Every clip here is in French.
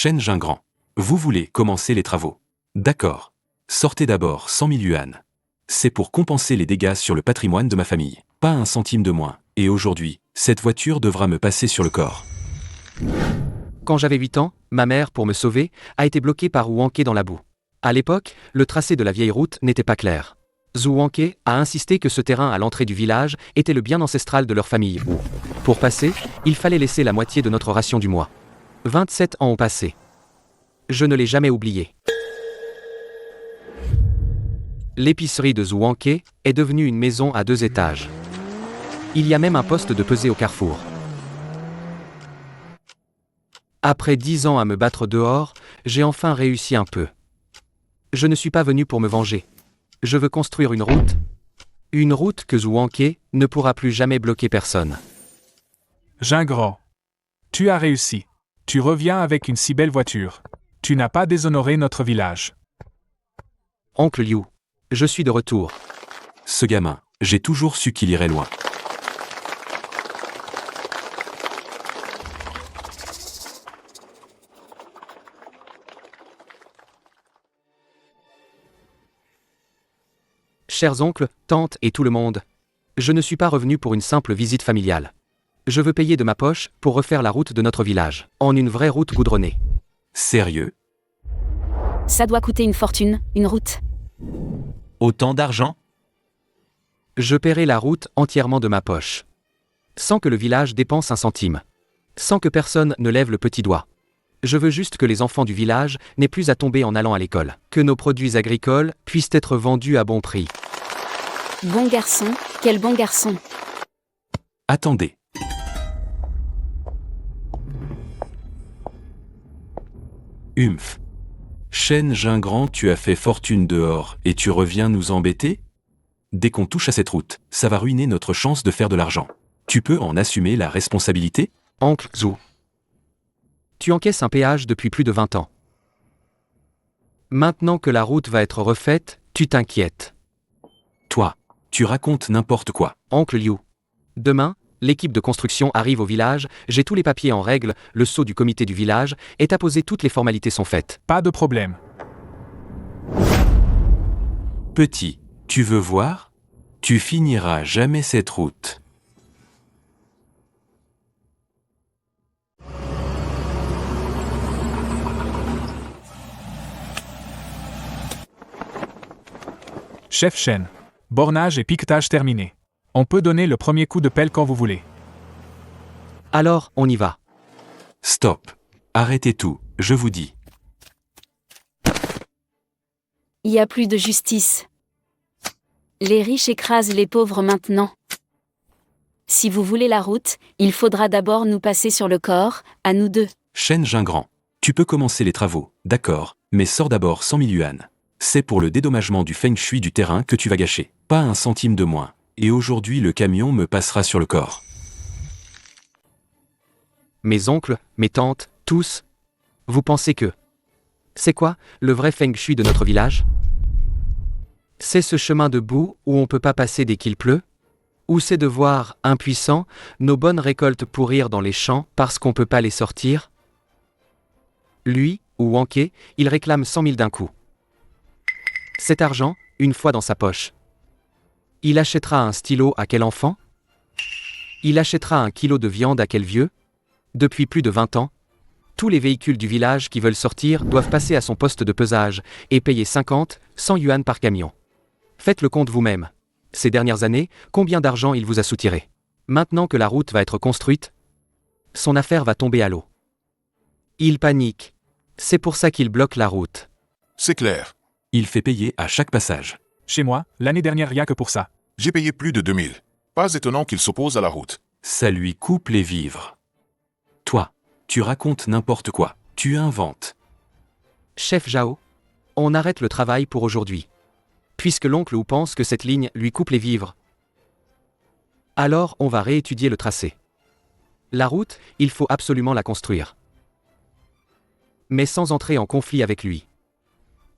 Chêne Gingran. Vous voulez commencer les travaux. D'accord. Sortez d'abord 100 000 yuan. C'est pour compenser les dégâts sur le patrimoine de ma famille. Pas un centime de moins. Et aujourd'hui, cette voiture devra me passer sur le corps. Quand j'avais 8 ans, ma mère, pour me sauver, a été bloquée par Wu Wanke dans la boue. À l'époque, le tracé de la vieille route n'était pas clair. Zhu Wanke a insisté que ce terrain à l'entrée du village était le bien ancestral de leur famille. Pour passer, il fallait laisser la moitié de notre ration du mois. 27 ans ont passé. Je ne l'ai jamais oublié. L'épicerie de Zhu Wanke est devenue une maison à 2 étages. Il y a même un poste de pesée au carrefour. Après 10 ans à me battre dehors, j'ai enfin réussi un peu. Je ne suis pas venu pour me venger. Je veux construire une route. Une route que Zhu Wanke ne pourra plus jamais bloquer personne. Gingran. Tu as réussi. Tu reviens avec une si belle voiture. Tu n'as pas déshonoré notre village. Oncle Liu, je suis de retour. Ce gamin, j'ai toujours su qu'il irait loin. Chers oncles, tantes et tout le monde, je ne suis pas revenu pour une simple visite familiale. Je veux payer de ma poche pour refaire la route de notre village, en une vraie route goudronnée. Sérieux? Ça doit coûter une fortune, une route. Autant d'argent? Je paierai la route entièrement de ma poche. Sans que le village dépense un centime. Sans que personne ne lève le petit doigt. Je veux juste que les enfants du village n'aient plus à tomber en allant à l'école. Que nos produits agricoles puissent être vendus à bon prix. Bon garçon, quel bon garçon. Attendez. Humph. Chêne Gingran, tu as fait fortune dehors et tu reviens nous embêter? Dès qu'on touche à cette route, ça va ruiner notre chance de faire de l'argent. Tu peux en assumer la responsabilité? Oncle Zhu. Tu encaisses un péage depuis plus de 20 ans. Maintenant que la route va être refaite, tu t'inquiètes. Toi, tu racontes n'importe quoi. Oncle Liu. Demain, l'équipe de construction arrive au village, j'ai tous les papiers en règle, le sceau du comité du village est apposé, toutes les formalités sont faites. Pas de problème. Petit, tu veux voir? Tu finiras jamais cette route. Chef Chêne. Bornage et piquetage terminé. On peut donner le premier coup de pelle quand vous voulez. Alors, on y va. Stop. Arrêtez tout, je vous dis. Il n'y a plus de justice. Les riches écrasent les pauvres maintenant. Si vous voulez la route, il faudra d'abord nous passer sur le corps, à nous deux. Chêne Gingran. Tu peux commencer les travaux, d'accord, mais sors d'abord 100 000 yuan. C'est pour le dédommagement du feng shui du terrain que tu vas gâcher. Pas un centime de moins. Et aujourd'hui le camion me passera sur le corps. Mes oncles, mes tantes, tous. Vous pensez que... C'est quoi, le vrai feng shui de notre village? C'est ce chemin de boue où on peut pas passer dès qu'il pleut? Ou c'est de voir, impuissants, nos bonnes récoltes pourrir dans les champs parce qu'on peut pas les sortir? Lui, ou Wanke, il réclame 100 000 d'un coup. Cet argent, une fois dans sa poche. Il achètera un stylo à quel enfant? Il achètera un kilo de viande à quel vieux? Depuis plus de 20 ans, tous les véhicules du village qui veulent sortir doivent passer à son poste de pesage et payer 50, 100 yuan par camion. Faites le compte vous-même. Ces dernières années, combien d'argent il vous a soutiré? Maintenant que la route va être construite, son affaire va tomber à l'eau. Il panique. C'est pour ça qu'il bloque la route. C'est clair. Il fait payer à chaque passage. Chez moi, l'année dernière, rien que pour ça. J'ai payé plus de 2000. Pas étonnant qu'il s'oppose à la route. Ça lui coupe les vivres. Toi, tu racontes n'importe quoi. Tu inventes. Chef Zhao, on arrête le travail pour aujourd'hui. Puisque l'oncle Wu pense que cette ligne lui coupe les vivres. Alors on va réétudier le tracé. La route, il faut absolument la construire. Mais sans entrer en conflit avec lui.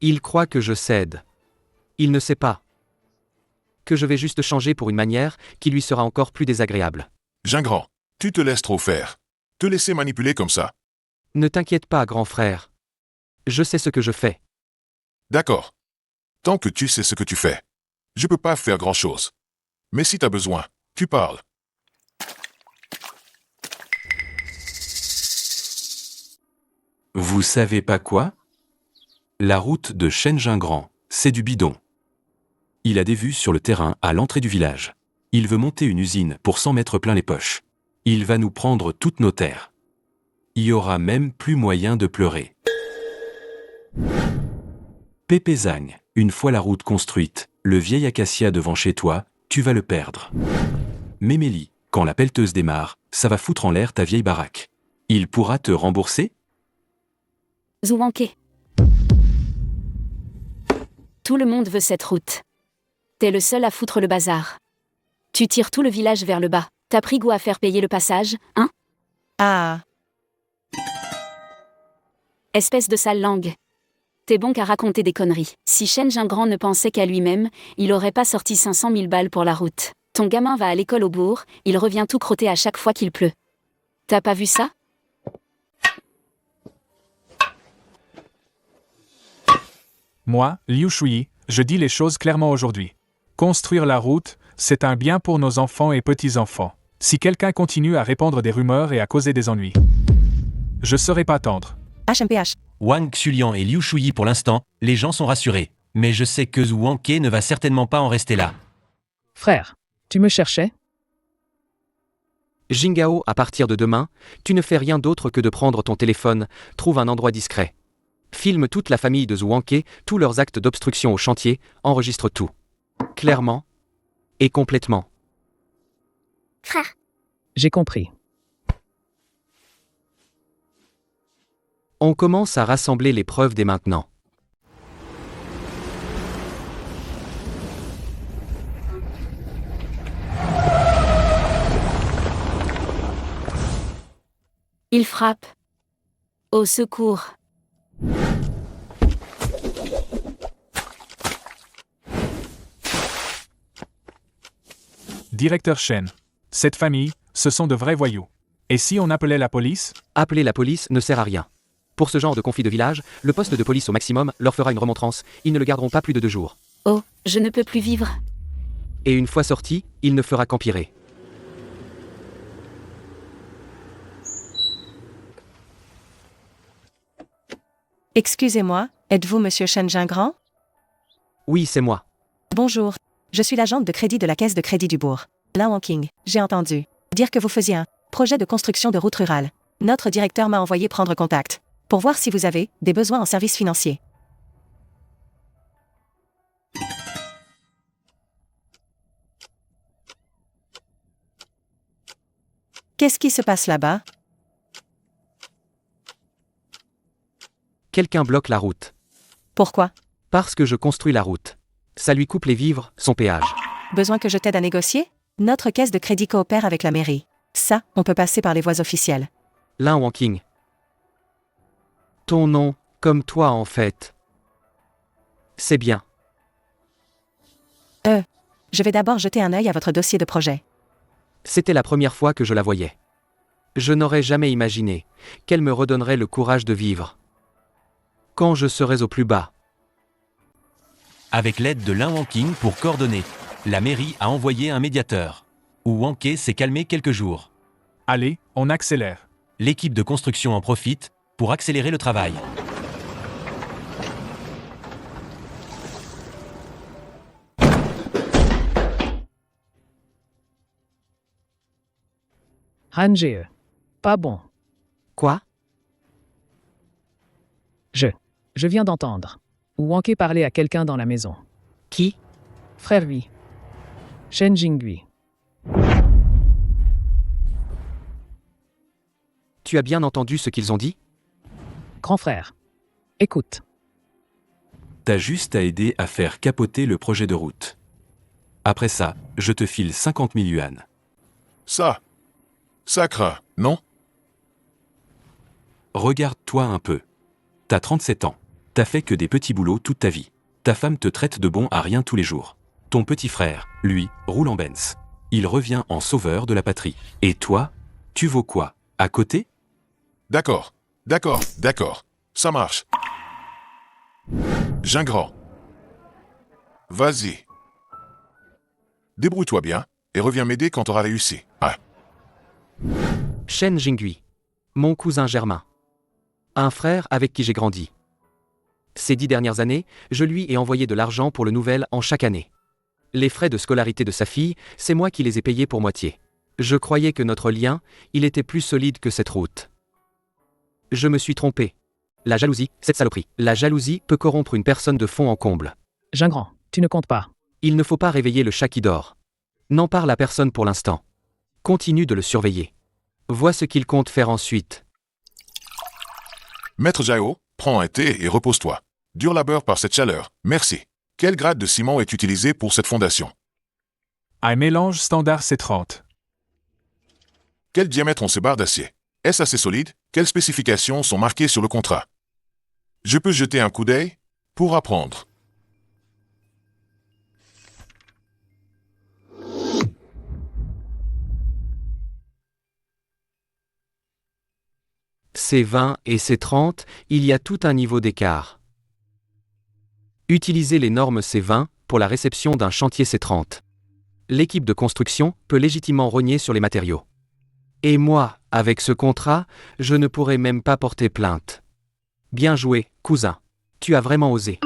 Il croit que je cède. Il ne sait pas que je vais juste changer pour une manière qui lui sera encore plus désagréable. Gingran, tu te laisses trop faire. Te laisser manipuler comme ça. Ne t'inquiète pas, grand frère. Je sais ce que je fais. D'accord. Tant que tu sais ce que tu fais. Je peux pas faire grand-chose. Mais si t'as besoin, tu parles. Vous savez pas quoi? La route de Shenzhen-Grand, c'est du bidon. Il a des vues sur le terrain à l'entrée du village. Il veut monter une usine pour s'en mettre plein les poches. Il va nous prendre toutes nos terres. Il y aura même plus moyen de pleurer. Pépé Zang, une fois la route construite, le vieil acacia devant chez toi, tu vas le perdre. Mémélie, quand la pelleteuse démarre, ça va foutre en l'air ta vieille baraque. Il pourra te rembourser? Zouanké. Tout le monde veut cette route. T'es le seul à foutre le bazar. Tu tires tout le village vers le bas. T'as pris goût à faire payer le passage, hein? Ah, Espèce de sale langue. T'es bon qu'à raconter des conneries. Si Shenzhen-Grand ne pensait qu'à lui-même, il aurait pas sorti 500 000 balles pour la route. Ton gamin va à l'école au bourg, il revient tout crotté à chaque fois qu'il pleut. T'as pas vu ça? Moi, Liu Shui, je dis les choses clairement aujourd'hui. Construire la route, c'est un bien pour nos enfants et petits-enfants. Si quelqu'un continue à répandre des rumeurs et à causer des ennuis, je serai pas tendre. HMPH. Wang Xulian et Liu Shuyi pour l'instant, les gens sont rassurés. Mais je sais que Zhu Wanke ne va certainement pas en rester là. Frère, tu me cherchais? Jingao, à partir de demain, tu ne fais rien d'autre que de prendre ton téléphone, trouve un endroit discret. Filme toute la famille de Zhu Wanke, tous leurs actes d'obstruction au chantier, enregistre tout. Clairement et complètement. Frère, J'ai compris. On commence à rassembler les preuves dès maintenant. Il frappe. Au secours. Directeur Shen. Cette famille, ce sont de vrais voyous. Et si on appelait la police? Appeler la police ne sert à rien. Pour ce genre de conflit de village, le poste de police au maximum leur fera une remontrance, ils ne le garderont pas plus de 2 jours. Oh, je ne peux plus vivre. Et une fois sorti, il ne fera qu'empirer. Excusez-moi, êtes-vous Monsieur Shenzhen-Grand? Oui, c'est moi. Bonjour. Je suis l'agente de crédit de la Caisse de crédit du bourg. Lan Wangking, j'ai entendu dire que vous faisiez un projet de construction de route rurale. Notre directeur m'a envoyé prendre contact pour voir si vous avez des besoins en services financiers. Qu'est-ce qui se passe là-bas? Quelqu'un bloque la route. Pourquoi? Parce que je construis la route. Ça lui coupe les vivres, son péage. Besoin que je t'aide à négocier? Notre caisse de crédit coopère avec la mairie. Ça, on peut passer par les voies officielles. Lan Wangking. Ton nom, comme toi en fait. C'est bien. Je vais d'abord jeter un œil à votre dossier de projet. C'était la première fois que je la voyais. Je n'aurais jamais imaginé qu'elle me redonnerait le courage de vivre. Quand je serais au plus bas. Avec l'aide de Lin Wanking pour coordonner, la mairie a envoyé un médiateur. Où Wanke s'est calmé quelques jours. Allez, on accélère. L'équipe de construction en profite pour accélérer le travail. Range. Pas bon. Quoi? Je viens d'entendre. Wanke parlait à quelqu'un dans la maison. Qui? Frère lui. Shen Jingui. Tu as bien entendu ce qu'ils ont dit? Grand frère. Écoute. T'as juste à aider à faire capoter le projet de route. Après ça, je te file 50 000 yuan. Ça craint, non? Regarde-toi un peu. T'as 37 ans. T'as fait que des petits boulots toute ta vie. Ta femme te traite de bon à rien tous les jours. Ton petit frère, lui, roule en Benz. Il revient en sauveur de la patrie. Et toi, tu vaux quoi? À côté? D'accord. D'accord, d'accord. Ça marche. Gingran. Vas-y. Débrouille-toi bien et reviens m'aider quand t'auras réussi. Ah, Shen Jingui. Mon cousin germain. Un frère avec qui j'ai grandi. Ces 10 dernières années, je lui ai envoyé de l'argent pour le nouvel an chaque année. Les frais de scolarité de sa fille, c'est moi qui les ai payés pour moitié. Je croyais que notre lien, il était plus solide que cette route. Je me suis trompé. La jalousie, cette saloperie. La jalousie peut corrompre une personne de fond en comble. Gingran, tu ne comptes pas. Il ne faut pas réveiller le chat qui dort. N'en parle à personne pour l'instant. Continue de le surveiller. Vois ce qu'il compte faire ensuite. Maître Jao, prends un thé et repose-toi. Dur labeur par cette chaleur. Merci. Quel grade de ciment est utilisé pour cette fondation? Un mélange standard C30. Quel diamètre ont ces barres d'acier? Est-ce assez solide? Quelles spécifications sont marquées sur le contrat? Je peux jeter un coup d'œil pour apprendre. C20 et C30, il y a tout un niveau d'écart. Utilisez les normes C20 pour la réception d'un chantier C30. L'équipe de construction peut légitimement rogner sur les matériaux. Et moi, avec ce contrat, je ne pourrais même pas porter plainte. Bien joué, cousin. Tu as vraiment osé.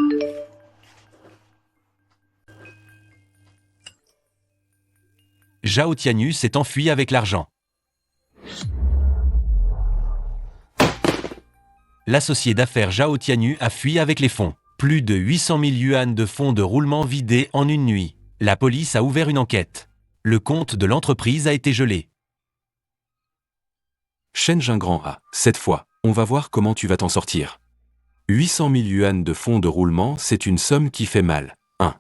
Zhao Tianyu s'est enfui avec l'argent. L'associé d'affaires Zhao Tianyu a fui avec les fonds. Plus de 800 000 yuan de fonds de roulement vidés en une nuit. La police a ouvert une enquête. Le compte de l'entreprise a été gelé. Shen Jingran A. Cette fois, on va voir comment tu vas t'en sortir. 800 000 yuan de fonds de roulement, c'est une somme qui fait mal. 1.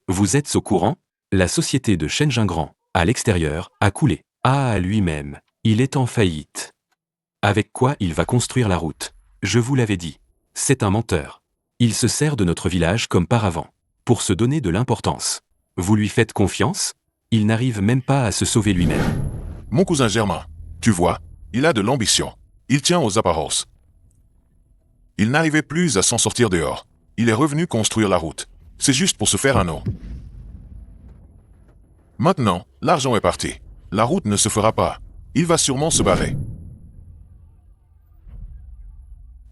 Vous êtes au courant? La société de Shen Jingran, à l'extérieur, a coulé. Ah, lui-même, il est en faillite. Avec quoi il va construire la route? Je vous l'avais dit. C'est un menteur. Il se sert de notre village comme paravent, pour se donner de l'importance. Vous lui faites confiance? Il n'arrive même pas à se sauver lui-même. Mon cousin Germain, tu vois, il a de l'ambition. Il tient aux apparences. Il n'arrivait plus à s'en sortir dehors. Il est revenu construire la route. C'est juste pour se faire un nom. Maintenant, l'argent est parti. La route ne se fera pas. Il va sûrement se barrer.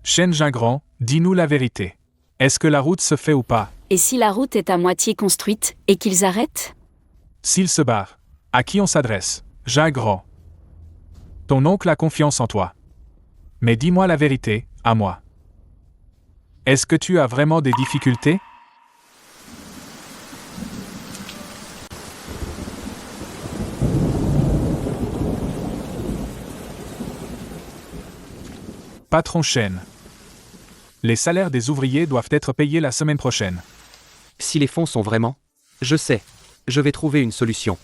Shen Jingran, dis-nous la vérité. Est-ce que la route se fait ou pas? Et si la route est à moitié construite, et qu'ils arrêtent? S'il se barre, à qui on s'adresse? Jingran. Ton oncle a confiance en toi. Mais dis-moi la vérité, à moi. Est-ce que tu as vraiment des difficultés? Patron Shen. Les salaires des ouvriers doivent être payés la semaine prochaine. Si les fonds sont vraiment... Je sais. Je vais trouver une solution.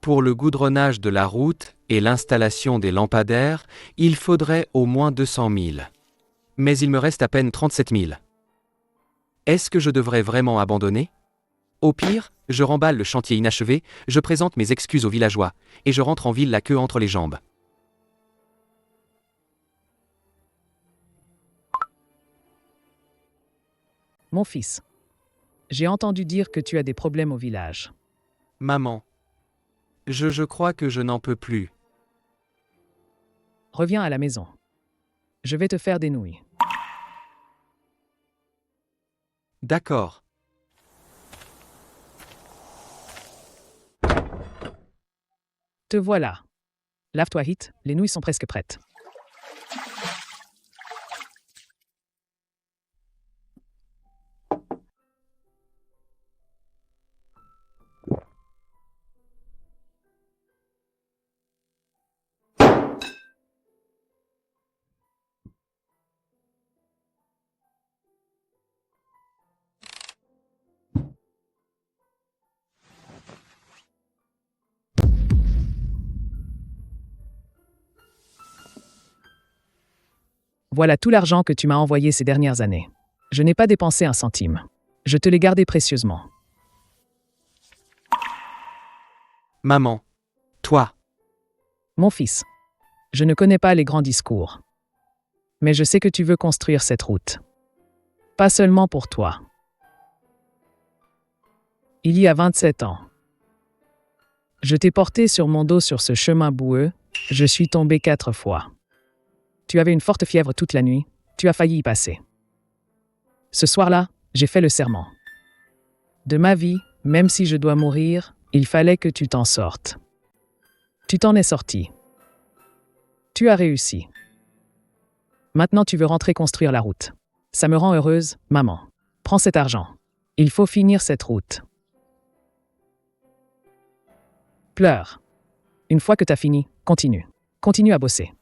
Pour le goudronnage de la route et l'installation des lampadaires, il faudrait au moins 200 000. Mais il me reste à peine 37 000. Est-ce que je devrais vraiment abandonner? Au pire, je remballe le chantier inachevé, je présente mes excuses aux villageois, et je rentre en ville la queue entre les jambes. Mon fils. J'ai entendu dire que tu as des problèmes au village. Maman. Je crois que je n'en peux plus. Reviens à la maison. Je vais te faire des nouilles. D'accord. Te voilà. Lave-toi vite, les nouilles sont presque prêtes. Voilà tout l'argent que tu m'as envoyé ces dernières années. Je n'ai pas dépensé un centime. Je te l'ai gardé précieusement. Maman. Toi. Mon fils. Je ne connais pas les grands discours. Mais je sais que tu veux construire cette route. Pas seulement pour toi. Il y a 27 ans. Je t'ai porté sur mon dos sur ce chemin boueux, je suis tombé 4 fois. Tu avais une forte fièvre toute la nuit, tu as failli y passer. Ce soir-là, j'ai fait le serment. De ma vie, même si je dois mourir, il fallait que tu t'en sortes. Tu t'en es sorti. Tu as réussi. Maintenant tu veux rentrer construire la route. Ça me rend heureuse, maman. Prends cet argent. Il faut finir cette route. Pleure. Une fois que t'as fini, continue. Continue à bosser.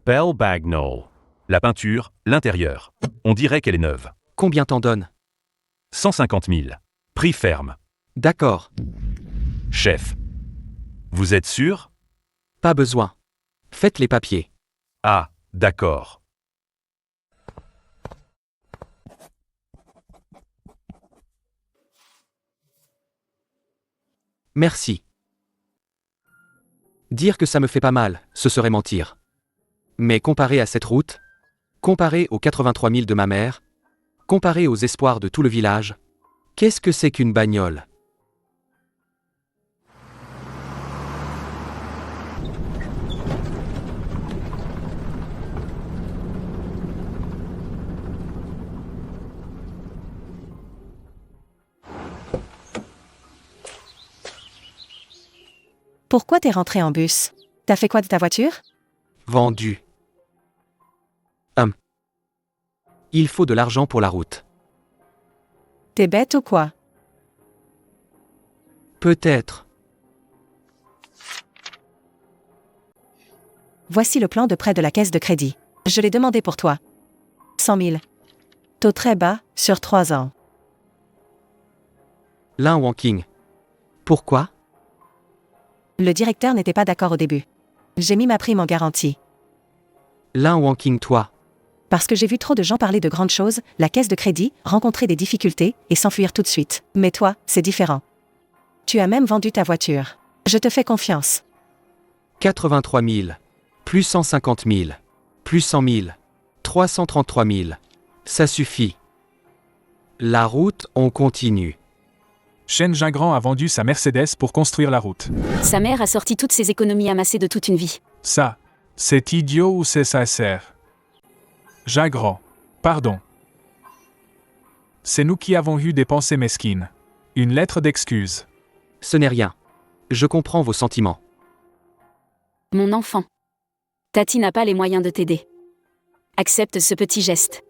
Pearl Bagnall. La peinture, l'intérieur. On dirait qu'elle est neuve. Combien t'en donnes? 150 000. Prix ferme. D'accord. Chef. Vous êtes sûr? Pas besoin. Faites les papiers. Ah, d'accord. Merci. Dire que ça me fait pas mal, ce serait mentir. Mais comparé à cette route, comparé aux 83 000 de ma mère, comparé aux espoirs de tout le village, qu'est-ce que c'est qu'une bagnole? Pourquoi t'es rentré en bus? T'as fait quoi de ta voiture? Vendu. Il faut de l'argent pour la route. T'es bête ou quoi? Peut-être. Voici le plan de prêt de la caisse de crédit. Je l'ai demandé pour toi. 100 000. Taux très bas, sur 3 ans. Lin Wanking. Pourquoi? Le directeur n'était pas d'accord au début. J'ai mis ma prime en garantie. Lin Wanking toi. Parce que j'ai vu trop de gens parler de grandes choses, la caisse de crédit, rencontrer des difficultés, et s'enfuir tout de suite. Mais toi, c'est différent. Tu as même vendu ta voiture. Je te fais confiance. 83 000. Plus 150 000. Plus 100 000. 333 000. Ça suffit. La route, on continue. Shen Gingran a vendu sa Mercedes pour construire la route. Sa mère a sorti toutes ses économies amassées de toute une vie. Ça, c'est idiot ou c'est sincère? Gingran, pardon. C'est nous qui avons eu des pensées mesquines. Une lettre d'excuse. Ce n'est rien. Je comprends vos sentiments. Mon enfant. Tati n'a pas les moyens de t'aider. Accepte ce petit geste.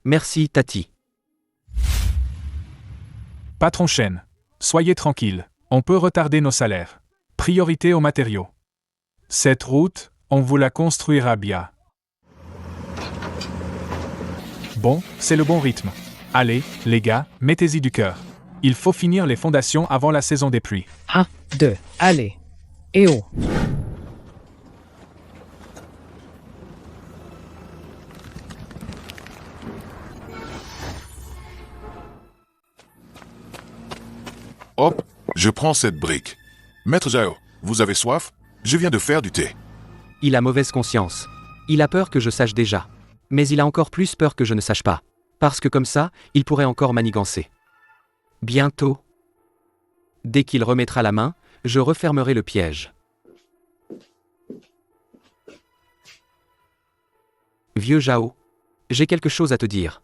Merci, Tati. Patron Shen, soyez tranquille, on peut retarder nos salaires. Priorité aux matériaux. Cette route, on vous la construira bien. Bon, c'est le bon rythme. Allez, les gars, mettez-y du cœur. Il faut finir les fondations avant la saison des pluies. 1, 2, allez. Et oh. Hop, je prends cette brique. Maître Jao, vous avez soif? Je viens de faire du thé. Il a mauvaise conscience. Il a peur que je sache déjà. Mais il a encore plus peur que je ne sache pas. Parce que comme ça, il pourrait encore manigancer. Bientôt. Dès qu'il remettra la main, je refermerai le piège. Vieux Jao, j'ai quelque chose à te dire.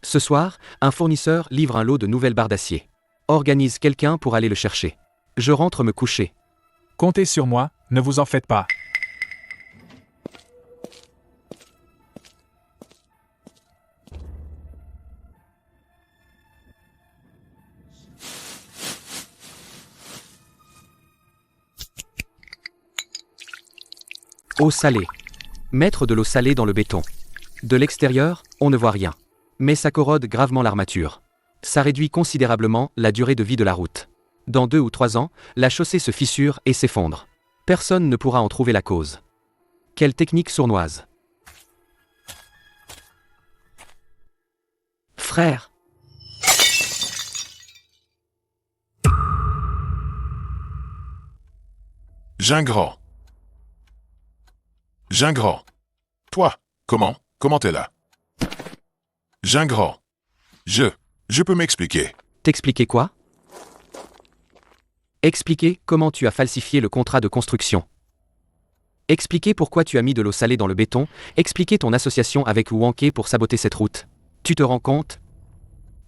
Ce soir, un fournisseur livre un lot de nouvelles barres d'acier. Organise quelqu'un pour aller le chercher. Je rentre me coucher. Comptez sur moi, ne vous en faites pas. Eau salée. Mettre de l'eau salée dans le béton. De l'extérieur, on ne voit rien. Mais ça corrode gravement l'armature. Ça réduit considérablement la durée de vie de la route. Dans 2 ou 3 ans, la chaussée se fissure et s'effondre. Personne ne pourra en trouver la cause. Quelle technique sournoise. Frère. Gingras. Gingras. Toi, comment t'es là? Gingras. Je peux m'expliquer. T'expliquer quoi? Expliquer comment tu as falsifié le contrat de construction. Expliquer pourquoi tu as mis de l'eau salée dans le béton. Expliquer ton association avec Wanké pour saboter cette route. Tu te rends compte?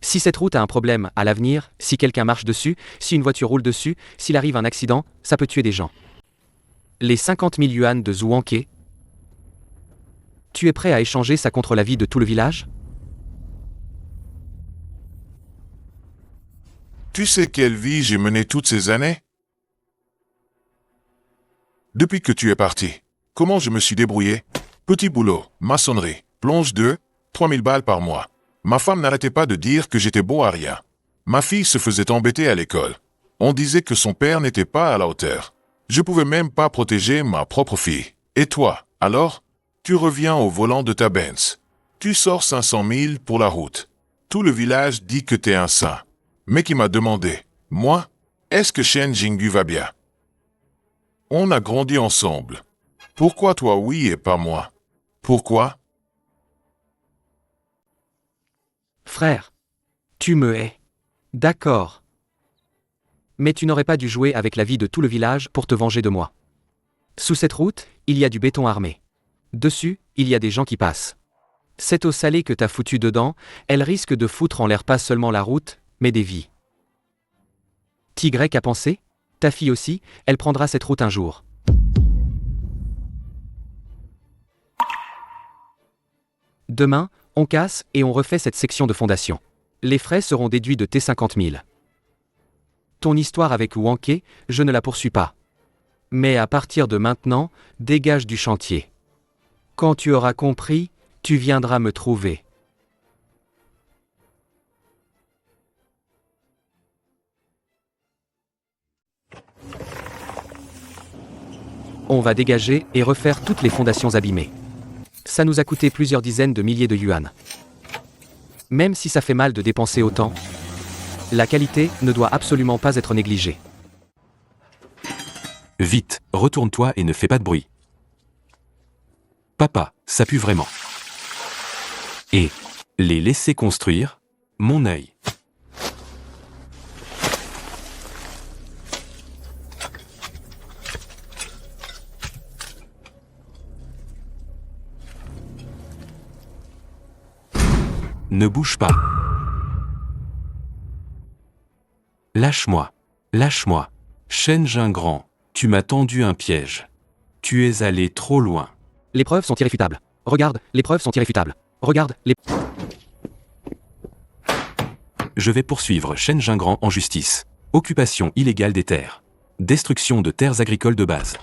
Si cette route a un problème à l'avenir, si quelqu'un marche dessus, si une voiture roule dessus, s'il arrive un accident, ça peut tuer des gens. Les 50 000 yuan de Zhu Wanké. Tu es prêt à échanger ça contre la vie de tout le village? Tu sais quelle vie j'ai menée toutes ces années? Depuis que tu es parti, comment je me suis débrouillé? Petit boulot, maçonnerie, plonge 3 000 balles par mois. Ma femme n'arrêtait pas de dire que j'étais beau à rien. Ma fille se faisait embêter à l'école. On disait que son père n'était pas à la hauteur. Je pouvais même pas protéger ma propre fille. Et toi, alors? Tu reviens au volant de ta Benz. Tu sors 500 000 pour la route. Tout le village dit que t'es un saint. Mais qui m'a demandé, moi, est-ce que Shen Jingyu va bien? On a grandi ensemble. Pourquoi toi oui et pas moi? Pourquoi? Frère, tu me hais. D'accord. Mais tu n'aurais pas dû jouer avec la vie de tout le village pour te venger de moi. Sous cette route, il y a du béton armé. Dessus, il y a des gens qui passent. Cette eau salée que t'as foutue dedans, elle risque de foutre en l'air pas seulement la route, mais des vies. Tigrec a pensé? Ta fille aussi, elle prendra cette route un jour. Demain, on casse et on refait cette section de fondation. Les frais seront déduits de tes 50 000. Ton histoire avec Wanké, je ne la poursuis pas. Mais à partir de maintenant, dégage du chantier. Quand tu auras compris, tu viendras me trouver. On va dégager et refaire toutes les fondations abîmées. Ça nous a coûté plusieurs dizaines de milliers de yuan. Même si ça fait mal de dépenser autant, la qualité ne doit absolument pas être négligée. Vite, retourne-toi et ne fais pas de bruit. Papa, ça pue vraiment. Et les laisser construire? Mon œil. Ne bouge pas. Lâche-moi. Lâche-moi. Shen Jingran, tu m'as tendu un piège. Tu es allé trop loin. Les preuves sont irréfutables. Regarde, les preuves sont irréfutables. Regarde, les... Je vais poursuivre Shen Jingran en justice. Occupation illégale des terres. Destruction de terres agricoles de base.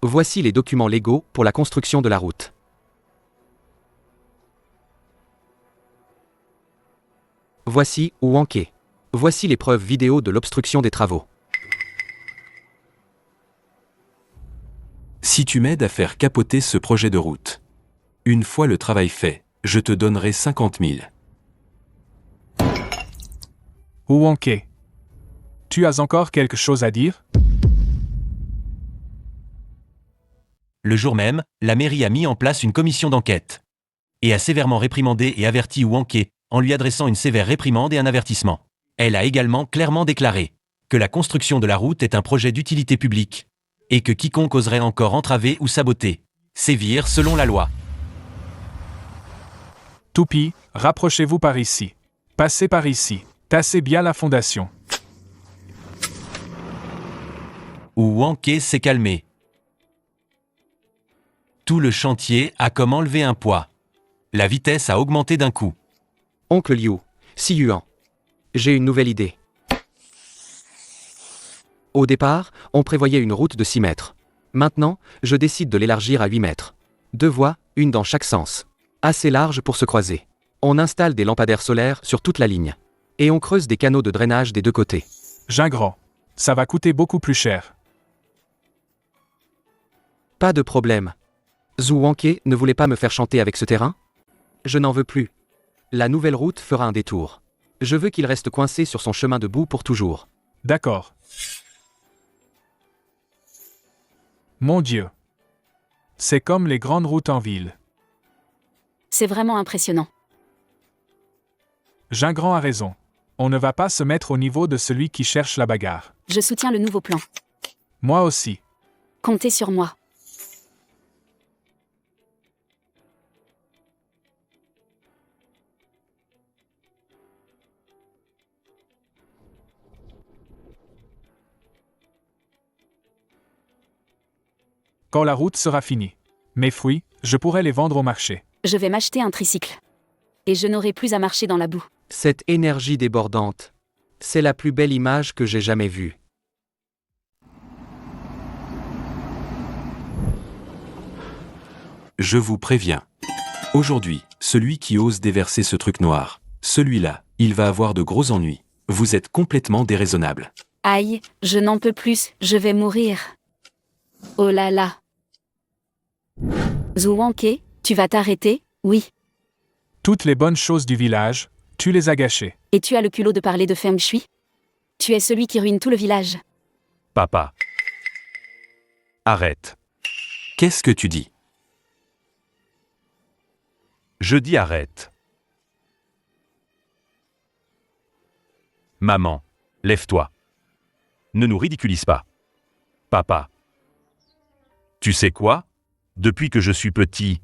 Voici les documents légaux pour la construction de la route. Voici Wanké. Voici les preuves vidéo de l'obstruction des travaux. Si tu m'aides à faire capoter ce projet de route, une fois le travail fait, je te donnerai 50 000. Wanké. Tu as encore quelque chose à dire? Le jour même, la mairie a mis en place une commission d'enquête et a sévèrement réprimandé et averti Wanké en lui adressant une sévère réprimande et un avertissement. Elle a également clairement déclaré que la construction de la route est un projet d'utilité publique et que quiconque oserait encore entraver ou saboter sévir selon la loi. Toupie, rapprochez-vous par ici. Passez par ici. Tassez bien la fondation. Wanké s'est calmé. Tout le chantier a comme enlevé un poids. La vitesse a augmenté d'un coup. Oncle Liu, Si Yuan. J'ai une nouvelle idée. Au départ, on prévoyait une route de 6 mètres. Maintenant, je décide de l'élargir à 8 mètres. 2 voies, une dans chaque sens. Assez large pour se croiser. On installe des lampadaires solaires sur toute la ligne. Et on creuse des canaux de drainage des deux côtés. Gingran. Ça va coûter beaucoup plus cher. Pas de problème. Zhu Wanké ne voulait pas me faire chanter avec ce terrain? Je n'en veux plus. La nouvelle route fera un détour. Je veux qu'il reste coincé sur son chemin de boue pour toujours. D'accord. Mon Dieu. C'est comme les grandes routes en ville. C'est vraiment impressionnant. Gingran a raison. On ne va pas se mettre au niveau de celui qui cherche la bagarre. Je soutiens le nouveau plan. Moi aussi. Comptez sur moi. Quand la route sera finie. Mes fruits, je pourrai les vendre au marché. Je vais m'acheter un tricycle. Et je n'aurai plus à marcher dans la boue. Cette énergie débordante. C'est la plus belle image que j'ai jamais vue. Je vous préviens. Aujourd'hui, celui qui ose déverser ce truc noir, celui-là, il va avoir de gros ennuis. Vous êtes complètement déraisonnable. Aïe, je n'en peux plus, je vais mourir. Oh là là. Zhu Wanke, tu vas t'arrêter? Oui. Toutes les bonnes choses du village, tu les as gâchées. Et tu as le culot de parler de Feng Shui? Tu es celui qui ruine tout le village. Papa. Arrête. Qu'est-ce que tu dis? Je dis arrête. Maman, lève-toi. Ne nous ridiculise pas. Papa. Tu sais quoi? Depuis que je suis petit,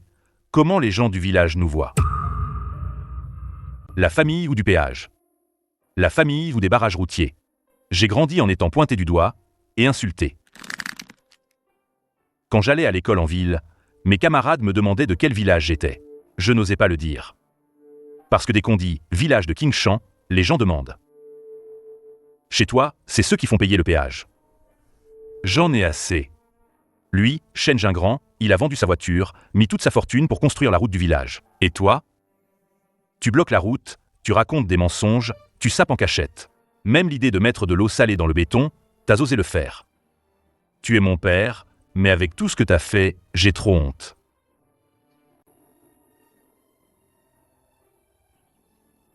comment les gens du village nous voient? La famille ou du péage? La famille ou des barrages routiers? J'ai grandi en étant pointé du doigt et insulté. Quand j'allais à l'école en ville, mes camarades me demandaient de quel village j'étais. Je n'osais pas le dire. Parce que dès qu'on dit « village de Qingshan », les gens demandent. Chez toi, c'est ceux qui font payer le péage. J'en ai assez. Lui, Shen Gingran, il a vendu sa voiture, mis toute sa fortune pour construire la route du village. Et toi? Tu bloques la route, tu racontes des mensonges, tu sapes en cachette. Même l'idée de mettre de l'eau salée dans le béton, t'as osé le faire. Tu es mon père, mais avec tout ce que t'as fait, j'ai trop honte.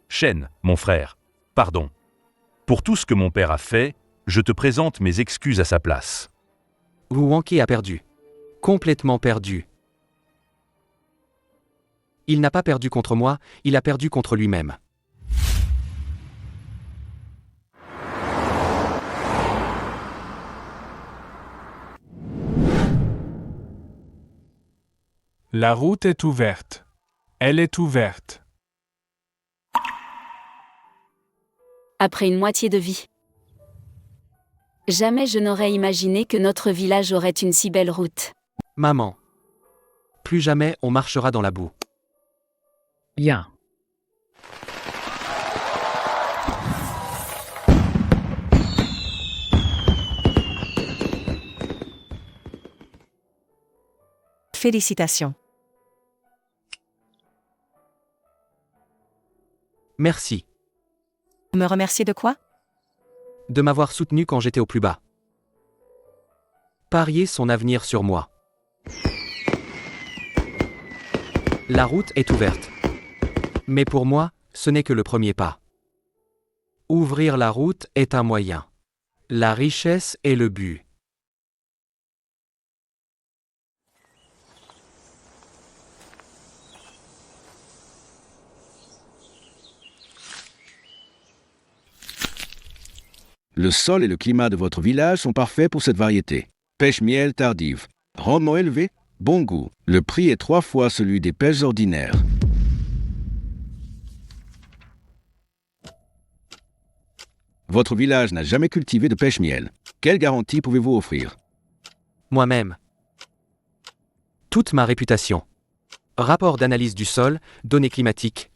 Shen, mon frère, pardon. Pour tout ce que mon père a fait, je te présente mes excuses à sa place. Wu Wanke a perdu. Complètement perdu. Il n'a pas perdu contre moi, il a perdu contre lui-même. La route est ouverte. Elle est ouverte. Après une moitié de vie. Jamais je n'aurais imaginé que notre village aurait une si belle route. Maman. Plus jamais on marchera dans la boue. Bien. Félicitations. Merci. Me remercier de quoi? De m'avoir soutenu quand j'étais au plus bas. Parier son avenir sur moi. La route est ouverte. Mais pour moi, ce n'est que le premier pas. Ouvrir la route est un moyen. La richesse est le but. Le sol et le climat de votre village sont parfaits pour cette variété. Pêche miel tardive. Rendement élevé, bon goût. Le prix est 3 fois celui des pêches ordinaires. Votre village n'a jamais cultivé de pêche miel. Quelle garantie pouvez-vous offrir? Moi-même. Toute ma réputation. Rapport d'analyse du sol, données climatiques.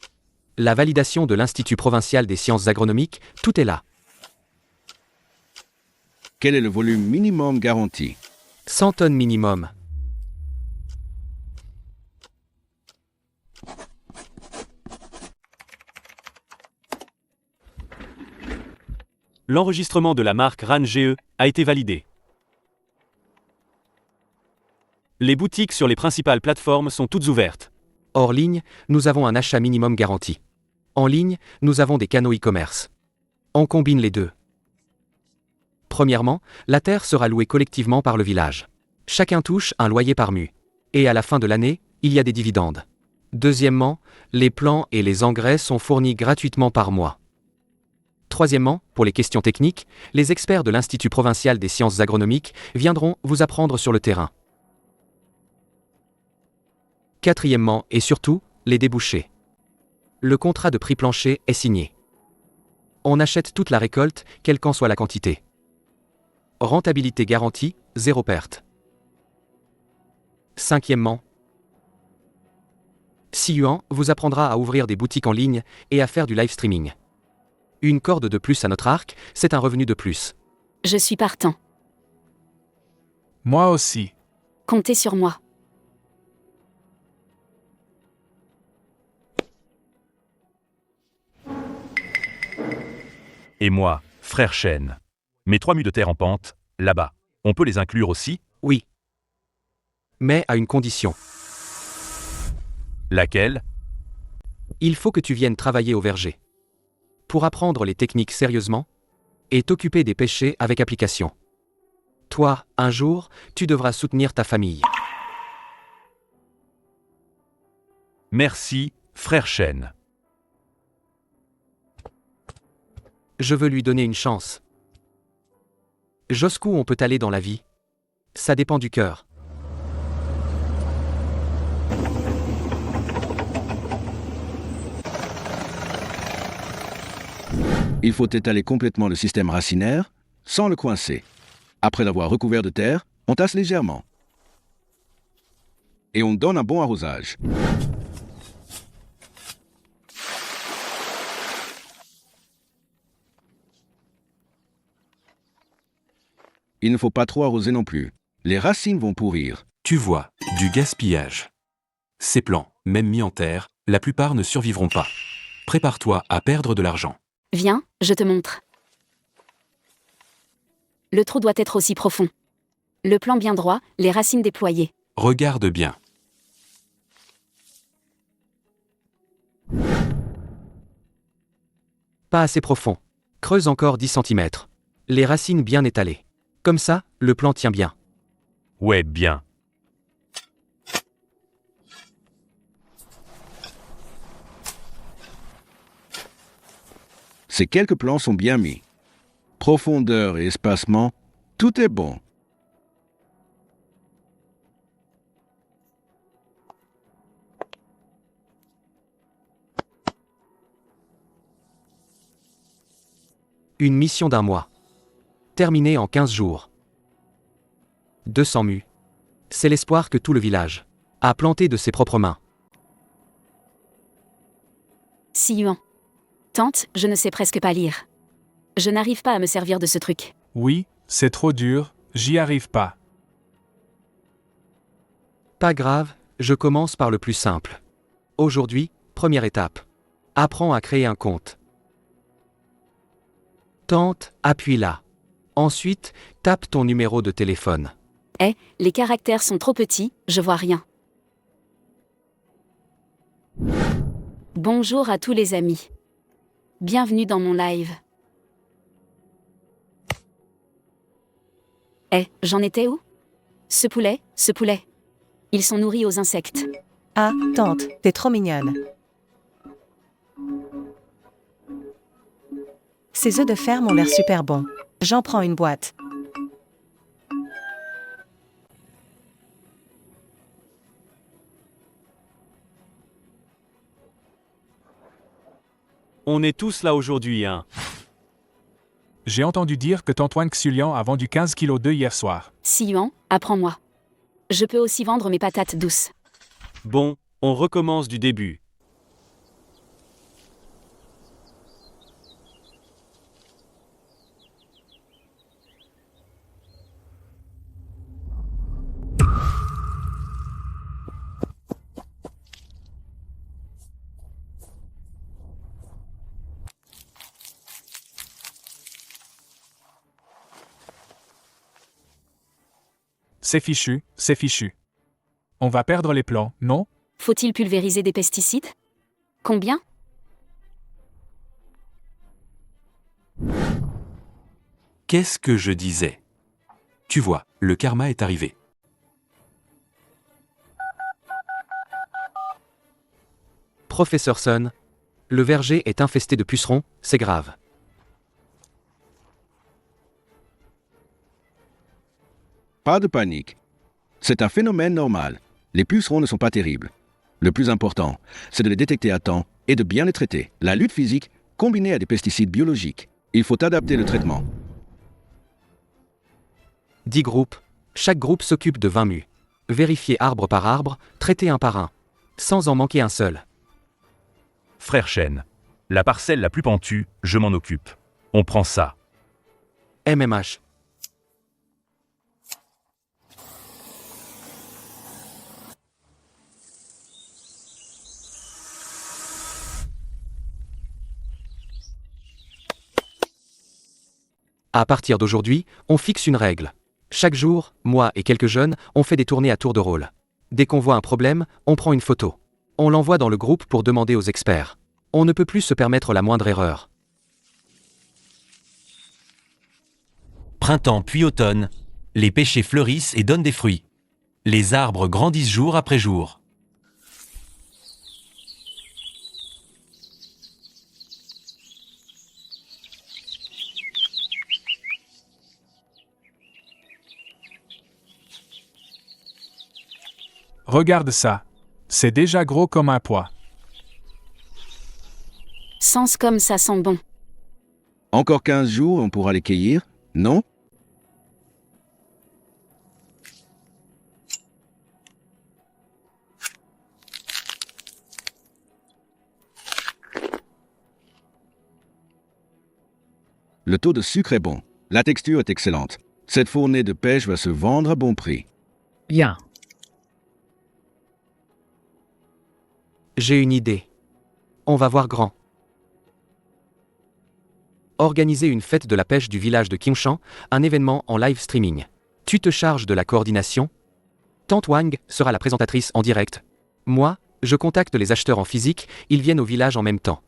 La validation de l'Institut provincial des sciences agronomiques, tout est là. Quel est le volume minimum garanti? 100 tonnes minimum. L'enregistrement de la marque RAN GE a été validé. Les boutiques sur les principales plateformes sont toutes ouvertes. Hors ligne, nous avons un achat minimum garanti. En ligne, nous avons des canaux e-commerce. On combine les deux. Premièrement, la terre sera louée collectivement par le village. Chacun touche un loyer par mue. Et à la fin de l'année, il y a des dividendes. Deuxièmement, les plants et les engrais sont fournis gratuitement par mois. Troisièmement, pour les questions techniques, les experts de l'Institut provincial des sciences agronomiques viendront vous apprendre sur le terrain. Quatrièmement, et surtout, les débouchés. Le contrat de prix plancher est signé. On achète toute la récolte, quelle qu'en soit la quantité. Rentabilité garantie, 0 perte. Cinquièmement, Siyuan vous apprendra à ouvrir des boutiques en ligne et à faire du live streaming. Une corde de plus à notre arc, c'est un revenu de plus. Je suis partant. Moi aussi. Comptez sur moi. Et moi, frère Shen. Mes 3 mues de terre en pente, là-bas. On peut les inclure aussi? Oui. Mais à une condition. Laquelle? Il faut que tu viennes travailler au verger. Pour apprendre les techniques sérieusement et t'occuper des pêchers avec application. Toi, un jour, tu devras soutenir ta famille. Merci, frère Shen. Je veux lui donner une chance. Jusqu'où on peut aller dans la vie? Ça dépend du cœur. Il faut étaler complètement le système racinaire sans le coincer. Après l'avoir recouvert de terre, on tasse légèrement. Et on donne un bon arrosage. Il ne faut pas trop arroser non plus. Les racines vont pourrir. Tu vois, du gaspillage. Ces plants, même mis en terre, la plupart ne survivront pas. Prépare-toi à perdre de l'argent. Viens, je te montre. Le trou doit être aussi profond. Le plan bien droit, les racines déployées. Regarde bien. Pas assez profond. Creuse encore 10 cm. Les racines bien étalées. Comme ça, le plan tient bien. Ouais, bien. Ces quelques plans sont bien mis. Profondeur et espacement, tout est bon. Une mission d'1 mois. Terminée en 15 jours. 200 mues. C'est l'espoir que tout le village a planté de ses propres mains. Siyuan. Tante, je ne sais presque pas lire. Je n'arrive pas à me servir de ce truc. Oui, c'est trop dur, j'y arrive pas. Pas grave, je commence par le plus simple. Aujourd'hui, première étape. Apprends à créer un compte. Tente, appuie là. Ensuite, tape ton numéro de téléphone. Les caractères sont trop petits, je vois rien. Bonjour à tous les amis. Bienvenue dans mon live. J'en étais où? Ce poulet. Ils sont nourris aux insectes. Ah, tante, t'es trop mignonne. Ces œufs de ferme ont l'air super bons. J'en prends une boîte. On est tous là aujourd'hui, hein. J'ai entendu dire que Tantoine Xulian a vendu 15 kilos d'œufs hier soir. Siyuan, apprends-moi. Je peux aussi vendre mes patates douces. Bon, on recommence du début. C'est fichu. On va perdre les plants, non? Faut-il pulvériser des pesticides? Combien? Qu'est-ce que je disais? Tu vois, le karma est arrivé. Professeur Sun, le verger est infesté de pucerons, c'est grave. Pas de panique. C'est un phénomène normal. Les pucerons ne sont pas terribles. Le plus important, c'est de les détecter à temps et de bien les traiter. La lutte physique, combinée à des pesticides biologiques. Il faut adapter le traitement. 10 groupes. Chaque groupe s'occupe de 20 mus. Vérifiez arbre par arbre, traitez un par un. Sans en manquer un seul. Frère Chêne. La parcelle la plus pentue, je m'en occupe. On prend ça. MMH. À partir d'aujourd'hui, on fixe une règle. Chaque jour, moi et quelques jeunes, on fait des tournées à tour de rôle. Dès qu'on voit un problème, on prend une photo. On l'envoie dans le groupe pour demander aux experts. On ne peut plus se permettre la moindre erreur. Printemps puis automne, les pêchers fleurissent et donnent des fruits. Les arbres grandissent jour après jour. Regarde ça. C'est déjà gros comme un pois. Sens comme ça sent bon. Encore 15 jours, on pourra les cueillir, non? Le taux de sucre est bon. La texture est excellente. Cette fournée de pêche va se vendre à bon prix. Bien. J'ai une idée. On va voir grand. Organiser une fête de la pêche du village de Kimshan, un événement en live streaming. Tu te charges de la coordination? Tante Wang sera la présentatrice en direct. Moi, je contacte les acheteurs en physique, ils viennent au village en même temps.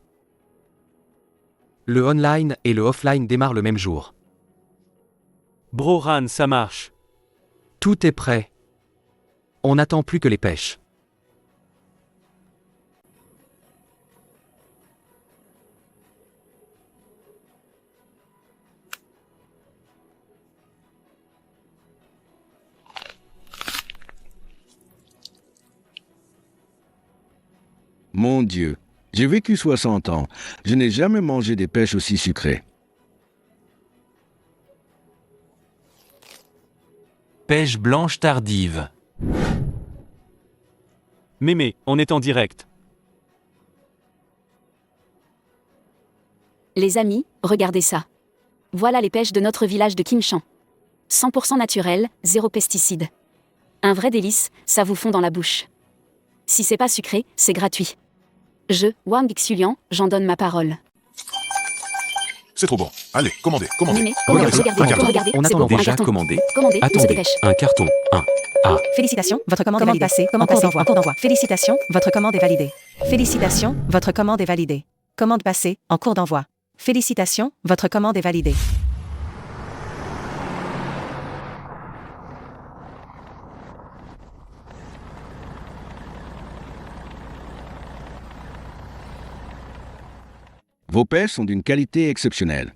Le online et le offline démarrent le même jour. Broran, ça marche. Tout est prêt. On n'attend plus que les pêches. Mon Dieu, j'ai vécu 60 ans. Je n'ai jamais mangé des pêches aussi sucrées. Pêche blanche tardive. Mémé, on est en direct. Les amis, regardez ça. Voilà les pêches de notre village de Kimshan. 100% naturel, zéro pesticide. Un vrai délice, ça vous fond dans la bouche. Si c'est pas sucré, c'est gratuit. Je, Wang Xulian, j'en donne ma parole. C'est trop bon. Allez, commandez. Mémé, Regardez ça, regardez, un carton. regardez, On c'est attend bon, un Déjà carton. commandé. Commandez, on se Attendez, dépêche. un carton. Félicitations, votre commande est validée. En cours d'envoi. Félicitations, votre commande est validée. Félicitations, votre commande est validée. Commande passée, en cours d'envoi. Félicitations, votre commande est validée. Vos pêches sont d'une qualité exceptionnelle.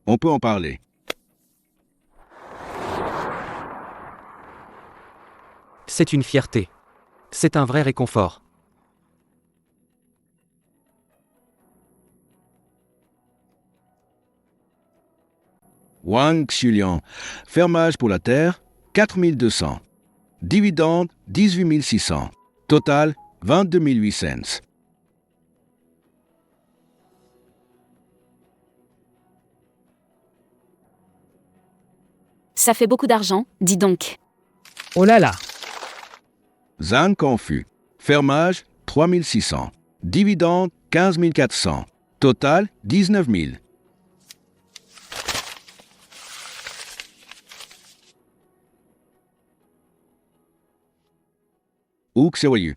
On peut en parler. C'est une fierté. C'est un vrai réconfort. Wang Xulian, fermage pour la terre, 4200. Dividende, 18 600. Total, 22 800. Ça fait beaucoup d'argent, dis donc. Oh là là. Zan confus. Fermage, 3 600. Dividende, 15 400. Total, 19 000. Ouk Sewayu.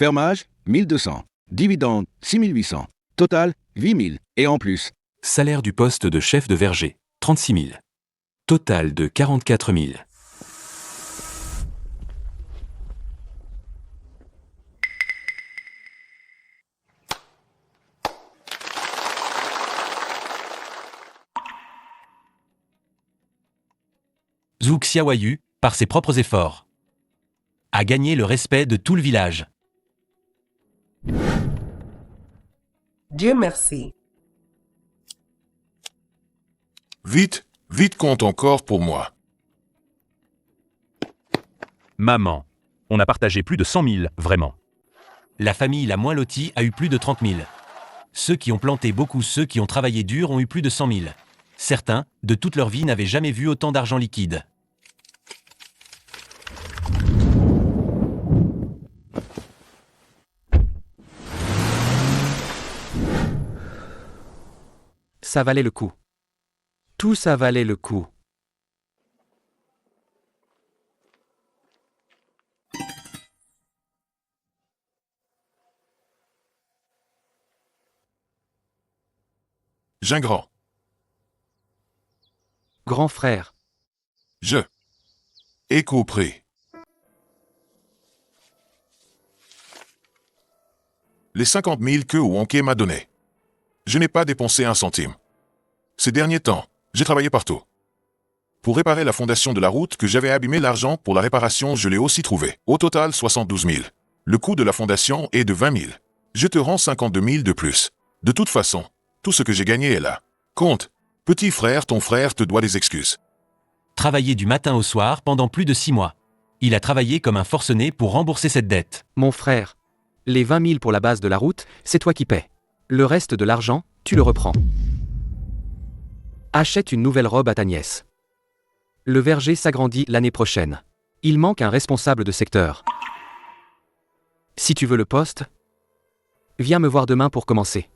Fermage, 1200. Dividende, 6800. Total, 8000. Et en plus, Salaire du poste de chef de verger, 36 000. Total de 44 000. Zhu Xiaoyu, par ses propres efforts, a gagné le respect de tout le village. Dieu merci. Vite, vite compte encore pour moi. Maman. On a partagé plus de 100 000, vraiment. La famille la moins lotie a eu plus de 30 000. Ceux qui ont planté beaucoup, ceux qui ont travaillé dur ont eu plus de 100 000. Certains, de toute leur vie, n'avaient jamais vu autant d'argent liquide. Ça valait le coup. Tout ça valait le coup. Gingras. Grand frère. Je. Écopré. Les 50 000 que Wonké m'a donné. Je n'ai pas dépensé un centime. Ces derniers temps, j'ai travaillé partout. Pour réparer la fondation de la route que j'avais abîmé, l'argent pour la réparation, je l'ai aussi trouvé. Au total, 72 000. Le coût de la fondation est de 20 000. Je te rends 52 000 de plus. De toute façon, tout ce que j'ai gagné est là. Compte. Petit frère, ton frère te doit des excuses. Travaillé du matin au soir pendant plus de 6 mois. Il a travaillé comme un forcené pour rembourser cette dette. Mon frère. Les 20 000 pour la base de la route, c'est toi qui paies. Le reste de l'argent, tu le reprends. Achète une nouvelle robe à ta nièce. Le verger s'agrandit l'année prochaine. Il manque un responsable de secteur. Si tu veux le poste, viens me voir demain pour commencer.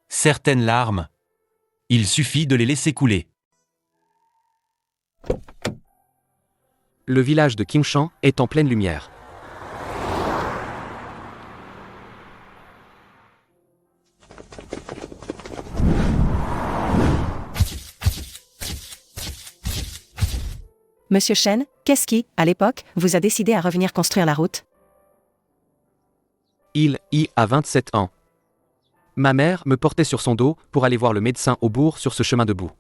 Certaines larmes. Il suffit de les laisser couler. Le village de Kimchan est en pleine lumière. Monsieur Shen, qu'est-ce qui, à l'époque, vous a décidé à revenir construire la route? Il y a 27 ans. Ma mère me portait sur son dos pour aller voir le médecin au bourg sur ce chemin de boue.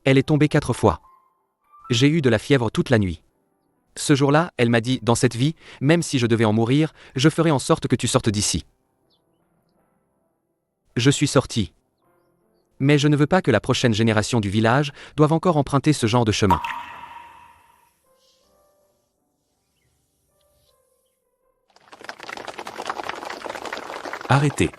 Elle est tombée 4 fois. J'ai eu de la fièvre toute la nuit. Ce jour-là, elle m'a dit, dans cette vie, même si je devais en mourir, je ferai en sorte que tu sortes d'ici. Je suis sorti. Mais je ne veux pas que la prochaine génération du village doive encore emprunter ce genre de chemin. Arrêtez.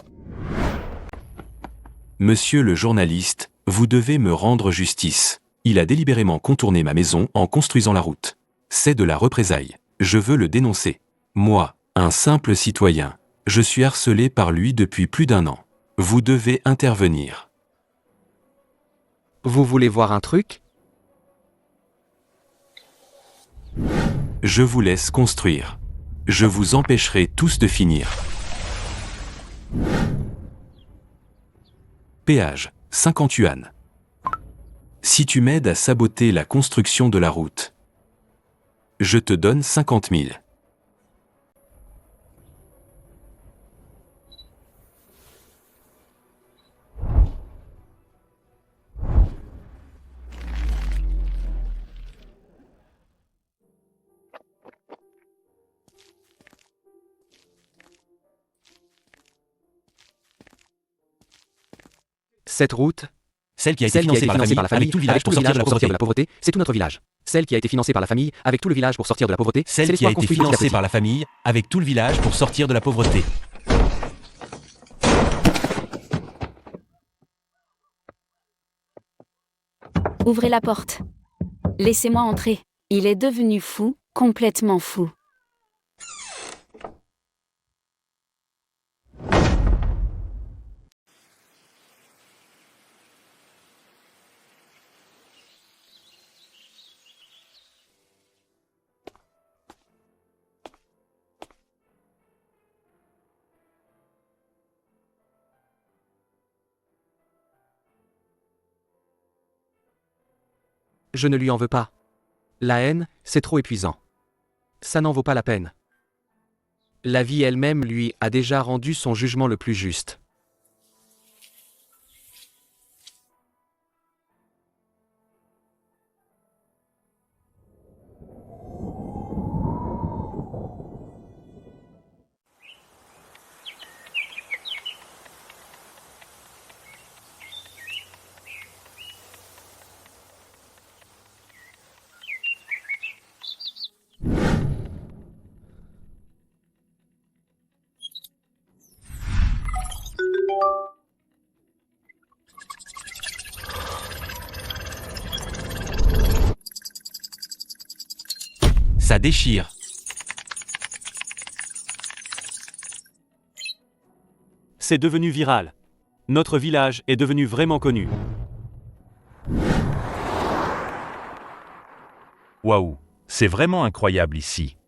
Monsieur le journaliste, vous devez me rendre justice. Il a délibérément contourné ma maison en construisant la route. C'est de la représaille. Je veux le dénoncer. Moi, un simple citoyen, je suis harcelé par lui depuis plus d'1 an. Vous devez intervenir. Vous voulez voir un truc? Je vous laisse construire. Je vous empêcherai tous de finir. Péage, 50 yuan. Si tu m'aides à saboter la construction de la route, je te donne 50 000. Cette route, Celle qui a été financée par la famille, avec tout le village pour sortir de la pauvreté. c'est tout notre village. Celle qui a été financée par la famille, avec tout le village pour sortir de la pauvreté, c'est Celle qui a l'espoir été construit petit à financée petit. par la famille, avec tout le village pour sortir de la pauvreté. Ouvrez la porte. Laissez-moi entrer. Il est devenu fou, complètement fou. Je ne lui en veux pas. La haine, c'est trop épuisant. Ça n'en vaut pas la peine. La vie elle-même lui a déjà rendu son jugement le plus juste. Ça déchire. C'est devenu viral. Notre village est devenu vraiment connu. Waouh, c'est vraiment incroyable ici.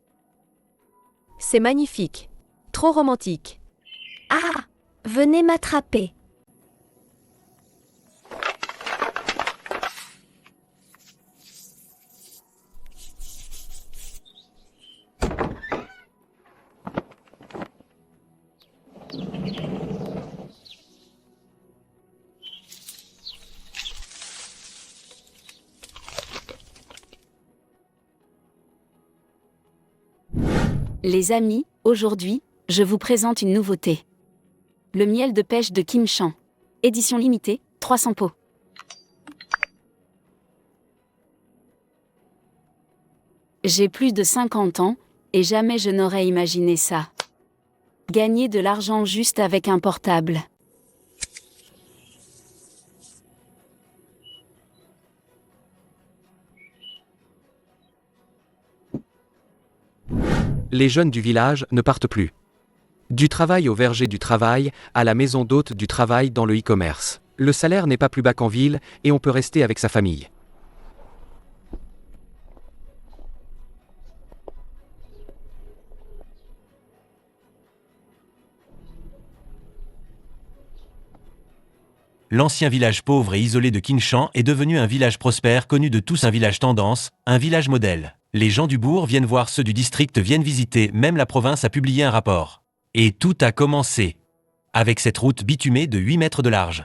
C'est magnifique. Trop romantique. Ah, venez m'attraper. Les amis, aujourd'hui, je vous présente une nouveauté. Le miel de pêche de Kim Chan. Édition limitée, 300 pots. J'ai plus de 50 ans, et jamais je n'aurais imaginé ça. Gagner de l'argent juste avec un portable. Les jeunes du village ne partent plus. Du travail au verger du travail, à la maison d'hôte du travail dans le e-commerce. Le salaire n'est pas plus bas qu'en ville et on peut rester avec sa famille. L'ancien village pauvre et isolé de Kinshan est devenu un village prospère connu de tous, un village tendance, un village modèle. Les gens du bourg viennent voir, ceux du district viennent visiter, même la province a publié un rapport. Et tout a commencé avec cette route bitumée de 8 mètres de large.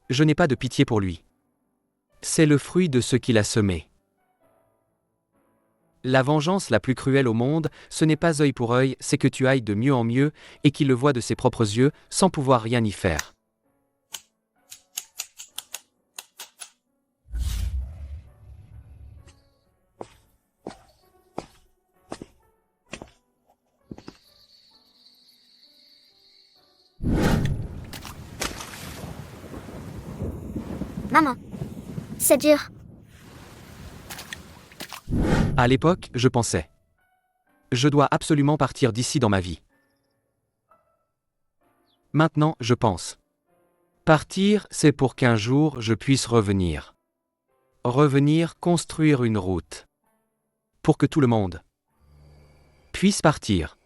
Je n'ai pas de pitié pour lui. C'est le fruit de ce qu'il a semé. La vengeance la plus cruelle au monde, ce n'est pas œil pour œil, c'est que tu ailles de mieux en mieux et qu'il le voie de ses propres yeux, sans pouvoir rien y faire. Maman, c'est dur. À l'époque, je pensais. Je dois absolument partir d'ici dans ma vie. Maintenant, je pense. Partir, c'est pour qu'un jour je puisse revenir. Revenir construire une route. Pour que tout le monde puisse partir.